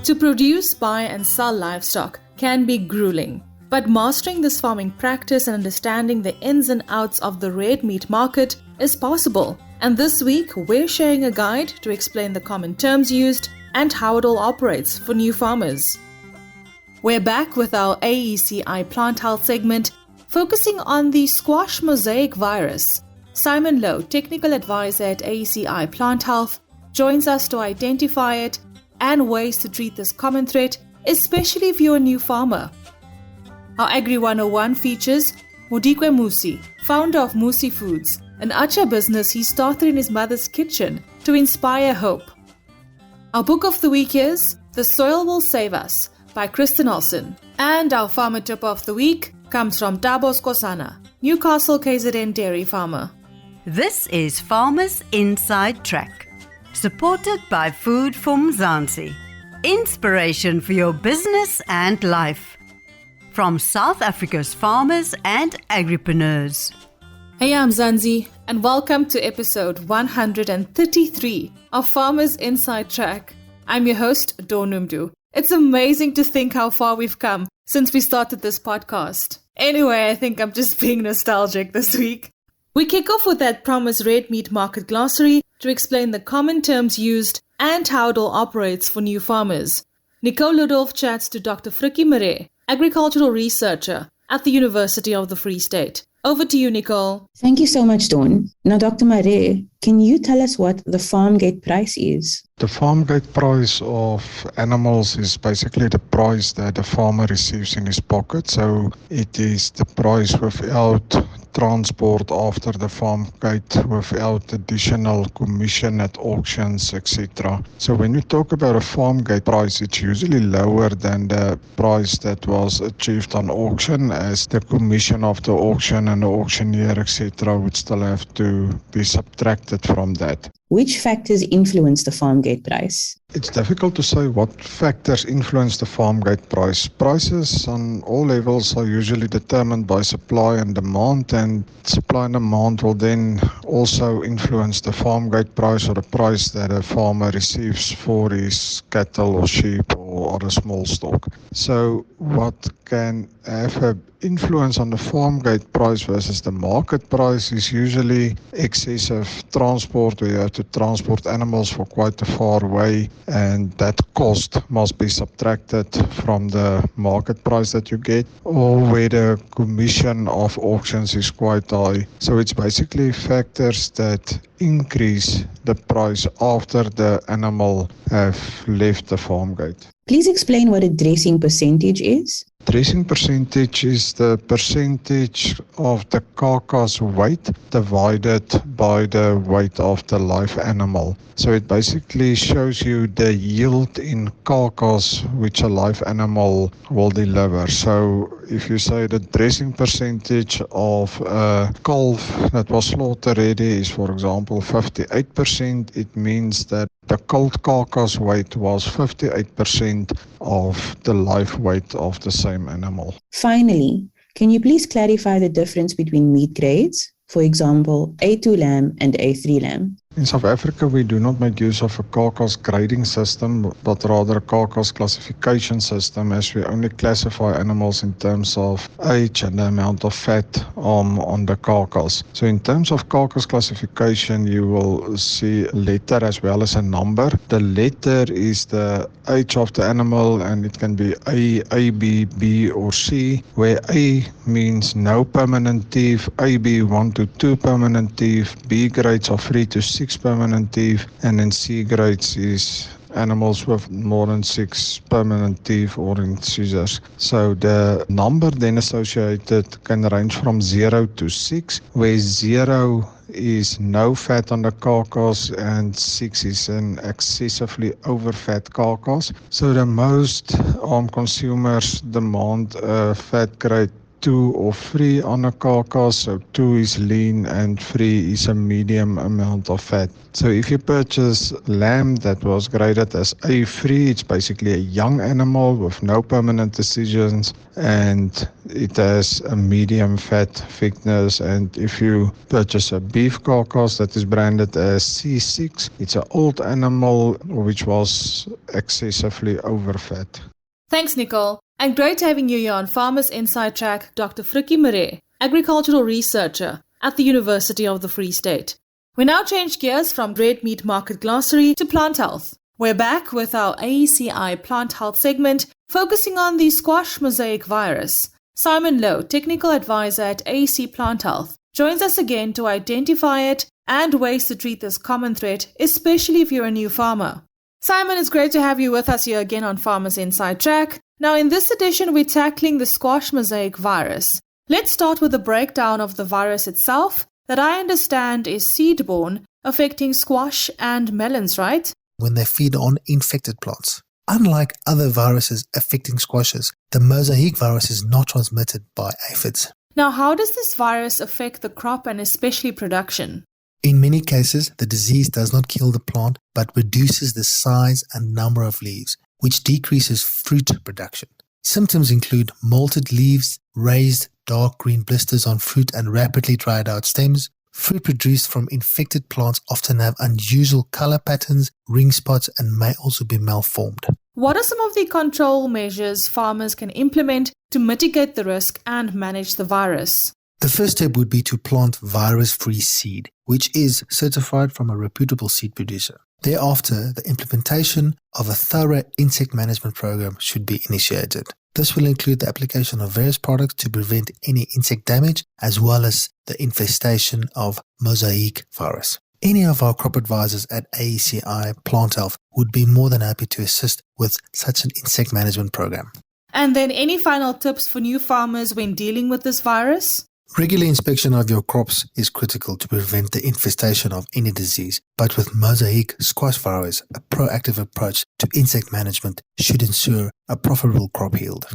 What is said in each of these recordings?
To produce, buy and sell livestock can be grueling, but mastering this farming practice and understanding the ins and outs of the red meat market is possible. And this week, we're sharing a guide to explain the common terms used and how it all operates for new farmers. We're back with our AECI Plant Health segment, focusing on the squash mosaic virus. Simon Lowe, Technical Advisor at AECI Plant Health, joins us to identify it and ways to treat this common threat, especially if you're a new farmer. Our Agri 101 features Modikoe Musi, founder of Musi Foods, an atchar business he started in his mother's kitchen to inspire hope. Our book of the week is The Soil Will Save Us by Kristin Ohlson. And our farmer tip of the week comes from Thabo Skhosana, Castle KZN dairy farmer. This is Farmers Inside Track, supported by Food for Mzansi. Inspiration for your business and life. From South Africa's farmers and agripreneurs. Hey, I'm Mzansi, and welcome to episode 133 of Farmers Inside Track. I'm your host, Dawn. It's amazing to think how far we've come since we started this podcast. Anyway, I think I'm just being nostalgic this week. We kick off with that promised red meat market glossary to explain the common terms used and how it all operates for new farmers. Nicole Ludolf chats to Dr. Frikkie Maree, agricultural researcher at the University of the Free State. Over to you, Nicole. Thank you so much, Dawn. Now, Dr. Maree, can you tell us what the Farmgate price is? The Farmgate price of animals is basically the price that the farmer receives in his pocket. So it is the price without transport after the Farmgate, without additional commission at auctions, etc. So when we talk about a Farmgate price, it's usually lower than the price that was achieved on auction, as the commission of the auction and the auctioneer, etc. would still have to be subtracted from that. Which factors influence the Farmgate price? It's difficult to say what factors influence the Farmgate price. Prices on all levels are usually determined by supply and demand, and supply and demand will then also influence the Farmgate price, or the price that a farmer receives for his cattle or sheep or other small stock. So what can have an influence on the Farmgate price versus the market price is usually excessive transport, where you have to transport animals for quite a far way, and that cost must be subtracted from the market price that you get, or where the commission of auctions is quite high. So it's basically factors that increase the price after the animal have left the Farmgate. Please explain what a dressing percentage is. Dressing percentage is the percentage of the carcass weight divided by the weight of the live animal. So it basically shows you the yield in carcass which a live animal will deliver. So if you say the dressing percentage of a calf that was slaughter ready is, for example, 58%, it means that the cold carcass weight was 58% of the live weight of the same animal. Finally, can you please clarify the difference between meat grades? For example, A2 lamb and A3 lamb. In South Africa, we do not make use of a carcass grading system, but rather a carcass classification system, as we only classify animals in terms of age and the amount of fat on the carcass. So in terms of carcass classification, you will see a letter as well as a number. The letter is the age of the animal, and it can be A, B, B or C, where A means no permanent teeth, AB 1 to 2 permanent teeth, B grades are 3 to 6 permanent teeth, and then C grades is animals with more than 6 permanent teeth or incisors. So the number then associated can range from 0 to 6, where 0 is no fat on the carcass and 6 is an excessively overfat carcass. So the most consumers demand a fat grade 2 or 3 on a carcass. So 2 is lean and 3 is a medium amount of fat. So if you purchase lamb that was graded as A3, it's basically a young animal with no permanent decisions, and it has a medium fat thickness. And if you purchase a beef carcass that is branded as C6, it's an old animal which was excessively overfed. Thanks, Nicole. And great having you here on Farmers Inside Track, Dr. Frikkie Maree, agricultural researcher at the University of the Free State. We now change gears from red meat market glossary to plant health. We're back with our AECI Plant Health segment, focusing on the squash mosaic virus. Simon Lowe, technical advisor at AECI Plant Health, joins us again to identify it and ways to treat this common threat, especially if you're a new farmer. Simon, it's great to have you with us here again on Farmers Inside Track. Now, in this edition, we're tackling the squash mosaic virus. Let's start with a breakdown of the virus itself, that I understand is seed-borne, affecting squash and melons, right? When they feed on infected plants. Unlike other viruses affecting squashes, the mosaic virus is not transmitted by aphids. Now, how does this virus affect the crop and especially production? In many cases, the disease does not kill the plant, but reduces the size and number of leaves, which decreases fruit production. Symptoms include molted leaves, raised dark green blisters on fruit and rapidly dried out stems. Fruit produced from infected plants often have unusual color patterns, ring spots, and may also be malformed. What are some of the control measures farmers can implement to mitigate the risk and manage the virus? The first step would be to plant virus-free seed, which is certified from a reputable seed producer. Thereafter, the implementation of a thorough insect management program should be initiated. This will include the application of various products to prevent any insect damage, as well as the infestation of mosaic virus. Any of our crop advisors at AECI Plant Health would be more than happy to assist with such an insect management program. And then any final tips for new farmers when dealing with this virus? Regular inspection of your crops is critical to prevent the infestation of any disease, but with mosaic squash virus, a proactive approach to insect management should ensure a profitable crop yield.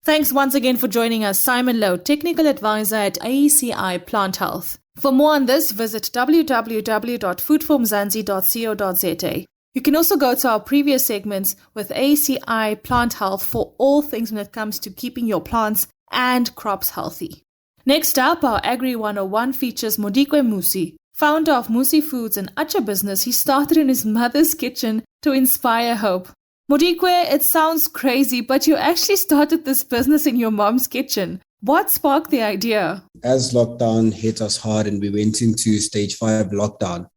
Thanks once again for joining us, Simon Lowe, technical advisor at AECI Plant Health. For more on this, visit www.foodformzansi.co.za. You can also go to our previous segments with AECI Plant Health for all things when it comes to keeping your plants and crops healthy. Next up, our Agri 101 features Modikoe Musi. Founder of Musi Foods and atchar business, he started in his mother's kitchen to inspire hope. Modikoe, it sounds crazy, but you actually started this business in your mom's kitchen. What sparked the idea? As lockdown hit us hard and we went into stage 5 lockdown,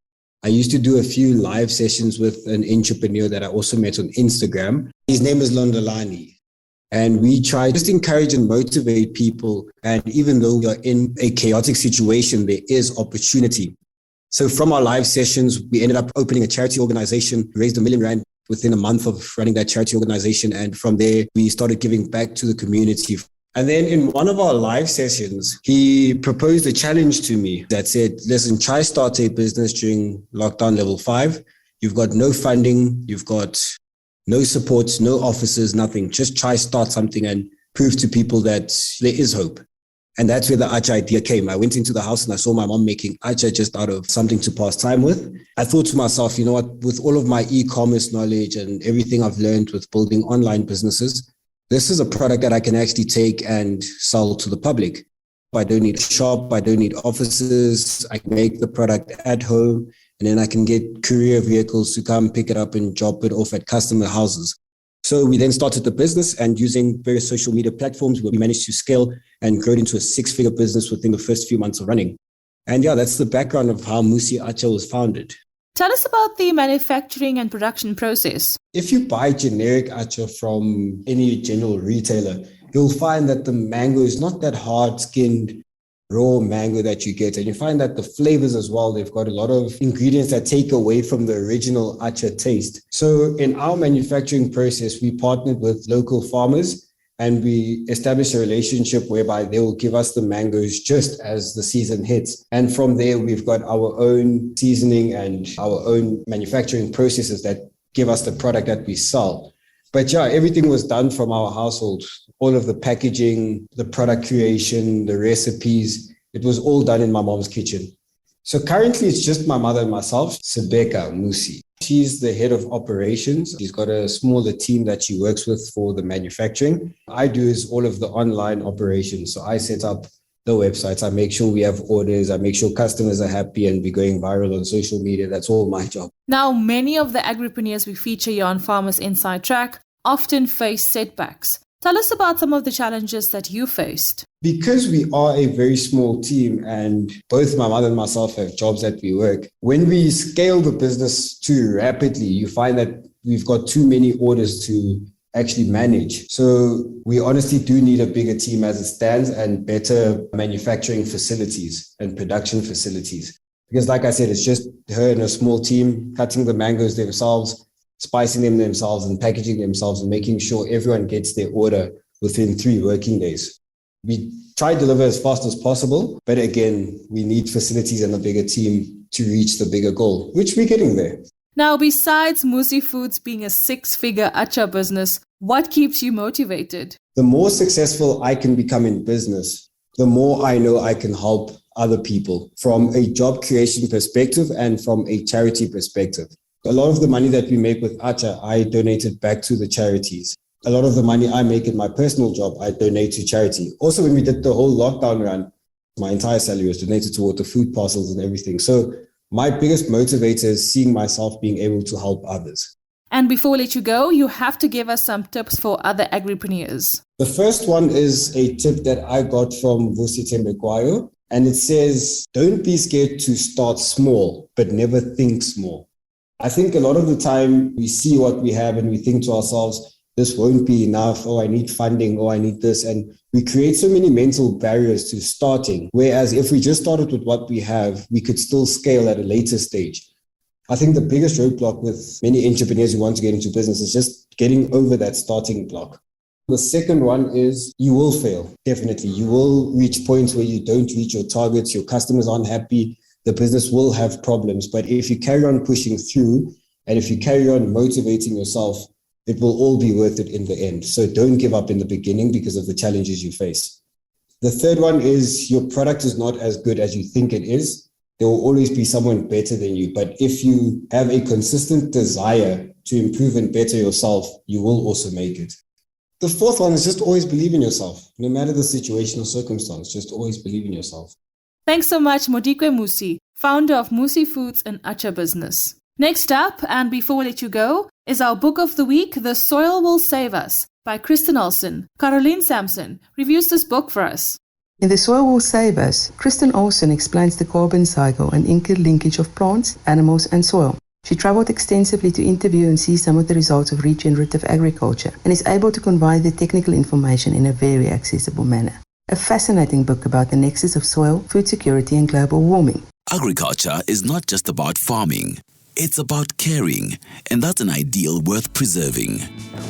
I used to do a few live sessions with an entrepreneur that I also met on Instagram. His name is Londolani. And we try just encourage and motivate people. And even though we are in a chaotic situation, there is opportunity. So from our live sessions, we ended up opening a charity organization, raised R1 million within a month of running that charity organization. And from there, we started giving back to the community. And then in one of our live sessions, he proposed a challenge to me that said, listen, try start a business during lockdown level 5. You've got no funding. You've got no support, no offices, nothing. Just try start something and prove to people that there is hope. And that's where the atchar idea came. I went into the house and I saw my mom making atchar just out of something to pass time with. I thought to myself, you know what, with all of my e-commerce knowledge and everything I've learned with building online businesses, this is a product that I can actually take and sell to the public. I don't need a shop. I don't need offices. I can make the product at home. And then I can get courier vehicles to come pick it up and drop it off at customer houses. So we then started the business, and using various social media platforms, we managed to scale and grow it into a 6-figure business within the first few months of running. And yeah, that's the background of how Musi Atchar was founded. Tell us about the manufacturing and production process. If you buy generic atchar from any general retailer, you'll find that the mango is not that hard-skinned, raw mango that you get. And you find that the flavors as well, they've got a lot of ingredients that take away from the original atchar taste. So in our manufacturing process, we partnered with local farmers and we established a relationship whereby they will give us the mangoes just as the season hits. And from there, we've got our own seasoning and our own manufacturing processes that give us the product that we sell. But yeah, everything was done from our household. All of the packaging, the product creation, the recipes, it was all done in my mom's kitchen. So currently it's just my mother and myself, Modikoe Musi. She's the head of operations. She's got a smaller team that she works with for the manufacturing. I do is all of the online operations. So I set up the websites. I make sure we have orders. I make sure customers are happy and we're going viral on social media. That's all my job. Now, many of the agripreneurs we feature here on Farmers Inside Track often face setbacks. Tell us about some of the challenges that you faced. Because we are a very small team and both my mother and myself have jobs that we work, when we scale the business too rapidly, you find that we've got too many orders to actually manage. So we honestly do need a bigger team as it stands and better manufacturing facilities and production facilities. Because like I said, it's just her and a small team cutting the mangoes themselves, spicing them themselves and packaging themselves and making sure everyone gets their order within 3 working days. We try to deliver as fast as possible, but again, we need facilities and a bigger team to reach the bigger goal, which we're getting there. Now, besides Musi Foods being a 6-figure atchar business, what keeps you motivated? The more successful I can become in business, the more I know I can help other people from a job creation perspective and from a charity perspective. A lot of the money that we make with atchar, I donated back to the charities. A lot of the money I make in my personal job, I donate to charity. Also, when we did the whole lockdown run, my entire salary was donated toward the food parcels and everything. So my biggest motivator is seeing myself being able to help others. And before we let you go, you have to give us some tips for other agripreneurs. The first one is a tip that I got from Vusi Tembekwayo, and it says, don't be scared to start small, but never think small. I think a lot of the time we see what we have and we think to ourselves, this won't be enough, or I need funding, or I need this. And we create so many mental barriers to starting. Whereas if we just started with what we have, we could still scale at a later stage. I think the biggest roadblock with many entrepreneurs who want to get into business is just getting over that starting block. The second one is you will fail. Definitely. You will reach points where you don't reach your targets. Your customers aren't happy. The business will have problems. But if you carry on pushing through and if you carry on motivating yourself, it will all be worth it in the end. So don't give up in the beginning because of the challenges you face. The third one is your product is not as good as you think it is. There will always be someone better than you. But if you have a consistent desire to improve and better yourself, you will also make it. The fourth one is just always believe in yourself. No matter the situation or circumstance, just always believe in yourself. Thanks so much, Modikoe Musi, founder of Musi Foods and Atchar Business. Next up, and before we let you go, is our book of the week, The Soil Will Save Us, by Kristin Ohlson. Caroline Sampson reviews this book for us. In The Soil Will Save Us, Kristin Ohlson explains the carbon cycle and interlinkage of plants, animals and soil. She traveled extensively to interview and see some of the results of regenerative agriculture and is able to convey the technical information in a very accessible manner. A fascinating book about the nexus of soil, food security and global warming. Agriculture is not just about farming. It's about caring, and that's an ideal worth preserving.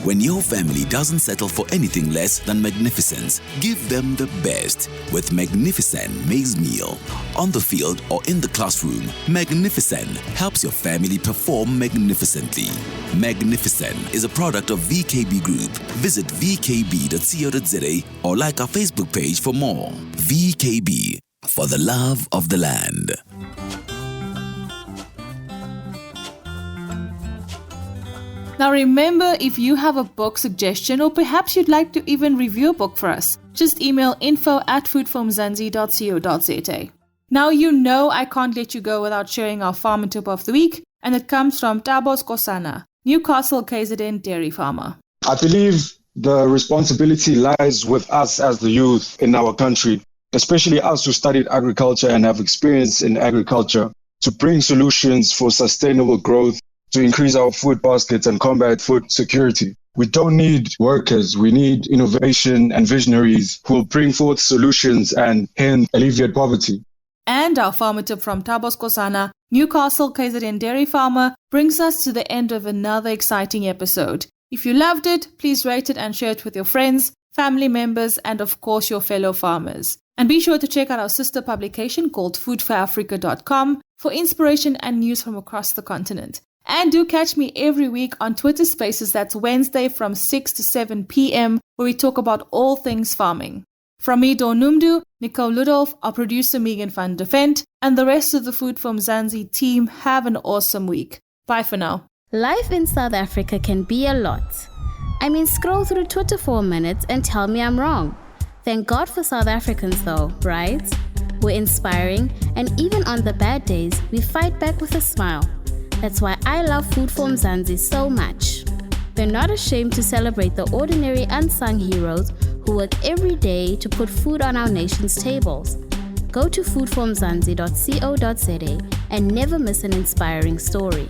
When your family doesn't settle for anything less than magnificence, give them the best with Magnificent Maize Meal. On the field or in the classroom, Magnificent helps your family perform magnificently. Magnificent is a product of VKB Group. Visit vkb.co.za or like our Facebook page for more. VKB, for the love of the land. Now remember, if you have a book suggestion or perhaps you'd like to even review a book for us, just email info@foodformzansi.co.za. Now you know I can't let you go without sharing our farmer tip of the week, and it comes from Thabo Skhosana, Castle KZN dairy farmer. I believe the responsibility lies with us as the youth in our country, especially us who studied agriculture and have experience in agriculture, to bring solutions for sustainable growth, to increase our food baskets and combat food security. We don't need workers, we need innovation and visionaries who will bring forth solutions and hence alleviate poverty. And our farmer tip from Thabo Skhosana, Castle KZN dairy farmer, brings us to the end of another exciting episode. If you loved it, please rate it and share it with your friends, family members, and of course your fellow farmers. And be sure to check out our sister publication called foodforafrica.com for inspiration and news from across the continent. And do catch me every week on Twitter Spaces. That's Wednesday from 6 to 7 p.m. where we talk about all things farming. From me, Dawn Numdu, Nicole Ludolf, our producer Megan van de Vent, and the rest of the Food from Mzansi team, have an awesome week. Bye for now. Life in South Africa can be a lot. I mean, scroll through Twitter for a minute and tell me I'm wrong. Thank God for South Africans though, right? We're inspiring, and even on the bad days, we fight back with a smile. That's why I love Food for Mzansi so much. They're not ashamed to celebrate the ordinary unsung heroes who work every day to put food on our nation's tables. Go to foodformzansi.co.za and never miss an inspiring story.